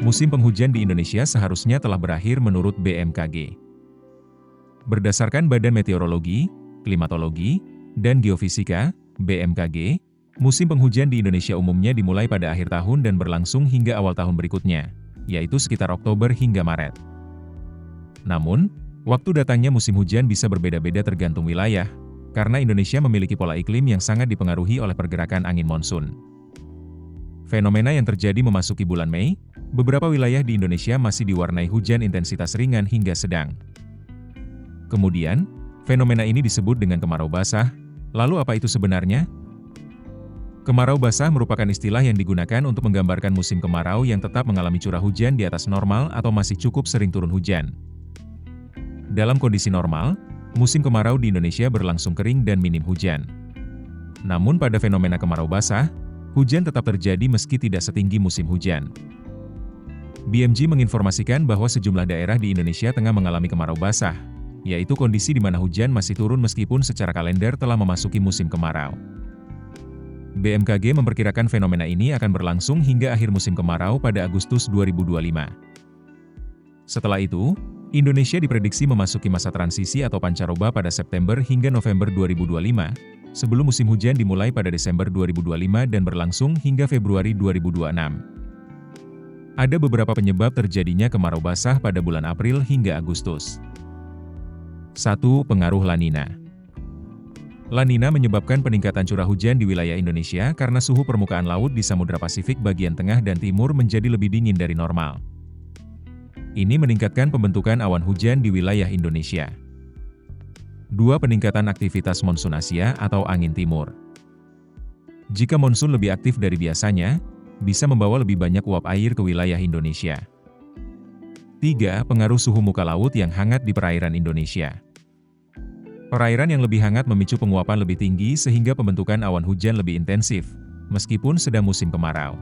Musim penghujan di Indonesia seharusnya telah berakhir menurut BMKG. Berdasarkan Badan Meteorologi, Klimatologi, dan Geofisika, BMKG, musim penghujan di Indonesia umumnya dimulai pada akhir tahun dan berlangsung hingga awal tahun berikutnya, yaitu sekitar Oktober hingga Maret. Namun, waktu datangnya musim hujan bisa berbeda-beda tergantung wilayah, karena Indonesia memiliki pola iklim yang sangat dipengaruhi oleh pergerakan angin monsun. Fenomena yang terjadi memasuki bulan Mei, beberapa wilayah di Indonesia masih diwarnai hujan intensitas ringan hingga sedang. Kemudian, fenomena ini disebut dengan kemarau basah. Lalu apa itu sebenarnya? Kemarau basah merupakan istilah yang digunakan untuk menggambarkan musim kemarau yang tetap mengalami curah hujan di atas normal atau masih cukup sering turun hujan. Dalam kondisi normal, musim kemarau di Indonesia berlangsung kering dan minim hujan. Namun pada fenomena kemarau basah, hujan tetap terjadi meski tidak setinggi musim hujan. BMG menginformasikan bahwa sejumlah daerah di Indonesia tengah mengalami kemarau basah, yaitu kondisi di mana hujan masih turun meskipun secara kalender telah memasuki musim kemarau. BMKG memperkirakan fenomena ini akan berlangsung hingga akhir musim kemarau pada Agustus 2025. Setelah itu, Indonesia diprediksi memasuki masa transisi atau pancaroba pada September hingga November 2025, sebelum musim hujan dimulai pada Desember 2025 dan berlangsung hingga Februari 2026. Ada beberapa penyebab terjadinya kemarau basah pada bulan April hingga Agustus. 1. Pengaruh La Nina. La Nina menyebabkan peningkatan curah hujan di wilayah Indonesia karena suhu permukaan laut di Samudra Pasifik bagian tengah dan timur menjadi lebih dingin dari normal. Ini meningkatkan pembentukan awan hujan di wilayah Indonesia. 2. Peningkatan aktivitas monsun Asia atau angin timur. Jika monsun lebih aktif dari biasanya, bisa membawa lebih banyak uap air ke wilayah Indonesia. 3. Pengaruh suhu muka laut yang hangat di perairan Indonesia. Perairan yang lebih hangat memicu penguapan lebih tinggi sehingga pembentukan awan hujan lebih intensif, meskipun sedang musim kemarau.